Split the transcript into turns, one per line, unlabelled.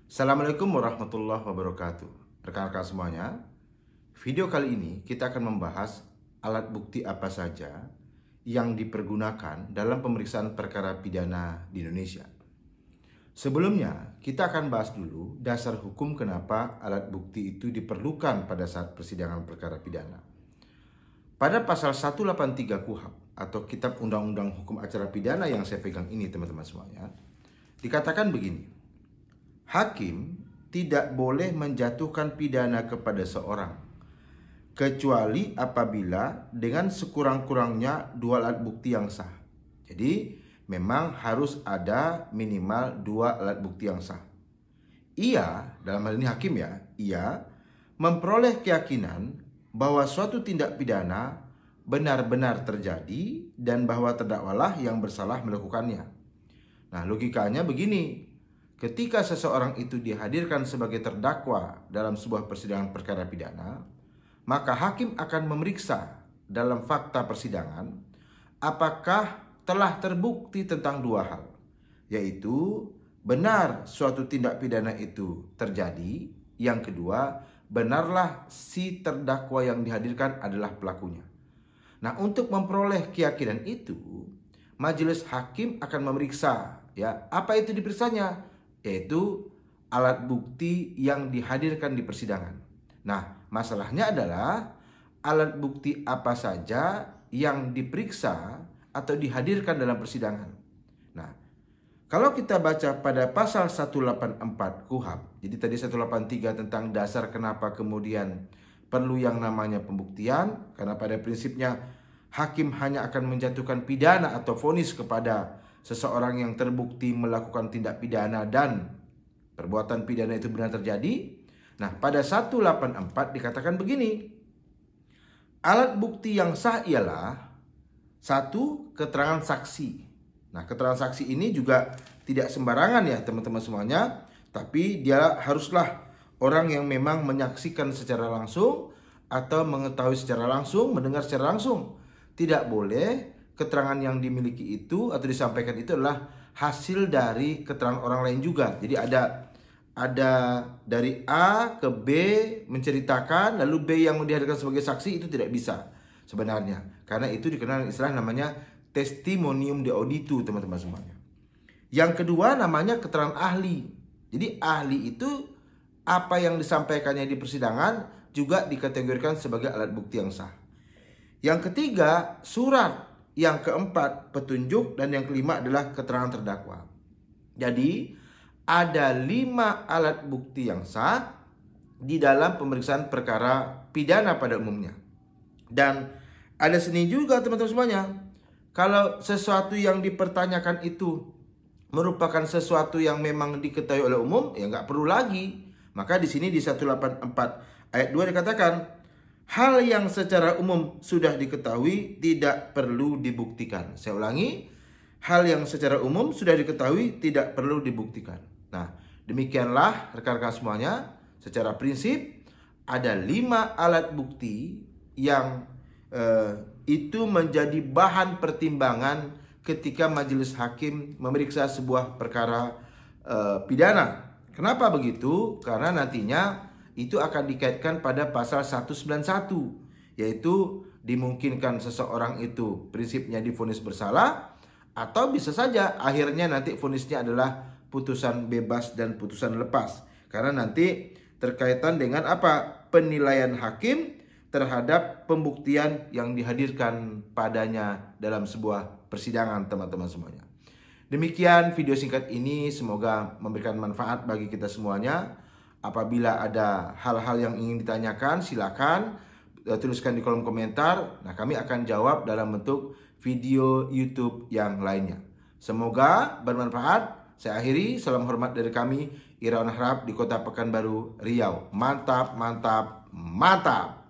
Assalamualaikum warahmatullahi wabarakatuh. Rekan-rekan semuanya, video kali ini kita akan membahas alat bukti apa saja yang dipergunakan dalam pemeriksaan perkara pidana di Indonesia. Sebelumnya, kita akan bahas dulu dasar hukum kenapa alat bukti itu diperlukan pada saat persidangan perkara pidana. Pada pasal 183 KUHP atau Kitab Undang-Undang Hukum Acara Pidana yang saya pegang ini teman-teman semuanya, dikatakan begini. Hakim tidak boleh menjatuhkan pidana kepada seorang kecuali apabila dengan sekurang-kurangnya dua alat bukti yang sah. Jadi memang harus ada minimal dua alat bukti yang sah. Ia, dalam hal ini hakim ya, ia memperoleh keyakinan bahwa suatu tindak pidana benar-benar terjadi dan bahwa terdakwalah yang bersalah melakukannya. Nah, logikanya begini. Ketika seseorang itu dihadirkan sebagai terdakwa dalam sebuah persidangan perkara pidana, maka hakim akan memeriksa dalam fakta persidangan apakah telah terbukti tentang dua hal, yaitu benar suatu tindak pidana itu terjadi, yang kedua, benarlah si terdakwa yang dihadirkan adalah pelakunya. Nah, untuk memperoleh keyakinan itu, majelis hakim akan memeriksa apa itu diperiksanya, yaitu alat bukti yang dihadirkan di persidangan. Nah, masalahnya adalah alat bukti apa saja yang diperiksa atau dihadirkan dalam persidangan. Nah, kalau kita baca pada pasal 184 KUHP, jadi tadi 183 tentang dasar kenapa kemudian perlu yang namanya pembuktian, karena pada prinsipnya hakim hanya akan menjatuhkan pidana atau vonis kepada seseorang yang terbukti melakukan tindak pidana dan perbuatan pidana itu benar terjadi. Nah, pada 184 dikatakan begini. Alat bukti yang sah ialah satu, keterangan saksi. Nah, keterangan saksi ini juga tidak sembarangan ya teman-teman semuanya, tapi dia haruslah orang yang memang menyaksikan secara langsung atau mengetahui secara langsung, mendengar secara langsung. Tidak boleh keterangan yang dimiliki itu atau disampaikan itu adalah hasil dari keterangan orang lain juga. Jadi ada dari A ke B menceritakan, lalu B yang dihadirkan sebagai saksi, itu tidak bisa sebenarnya. Karena itu dikenal istilah namanya testimonium de auditu teman-teman semuanya. Yang kedua namanya keterangan ahli. Jadi ahli itu apa yang disampaikannya di persidangan juga dikategorikan sebagai alat bukti yang sah. Yang ketiga surat. Yang keempat, petunjuk. Dan yang kelima adalah keterangan terdakwa. Jadi, ada 5 alat bukti yang sah di dalam pemeriksaan perkara pidana pada umumnya. Dan ada seni juga teman-teman semuanya. Kalau sesuatu yang dipertanyakan itu merupakan sesuatu yang memang diketahui oleh umum, ya nggak perlu lagi. Maka di sini di 184 ayat 2 dikatakan, hal yang secara umum sudah diketahui tidak perlu dibuktikan. Saya ulangi, hal yang secara umum sudah diketahui tidak perlu dibuktikan. Nah, demikianlah rekan-rekan semuanya, secara prinsip ada 5 alat bukti yang itu menjadi bahan pertimbangan ketika majelis hakim memeriksa sebuah perkara pidana. Kenapa begitu? Karena nantinya itu akan dikaitkan pada pasal 191, yaitu dimungkinkan seseorang itu prinsipnya divonis bersalah, atau bisa saja akhirnya nanti vonisnya adalah putusan bebas dan putusan lepas. Karena nanti terkaitan dengan apa? Penilaian hakim terhadap pembuktian yang dihadirkan padanya dalam sebuah persidangan teman-teman semuanya. Demikian video singkat ini, semoga memberikan manfaat bagi kita semuanya. Apabila ada hal-hal yang ingin ditanyakan, silakan tuliskan di kolom komentar. Nah, kami akan jawab dalam bentuk video YouTube yang lainnya. Semoga bermanfaat. Saya akhiri, salam hormat dari kami, Irawan Harap di Kota Pekanbaru, Riau. Mantap, mantap, mantap.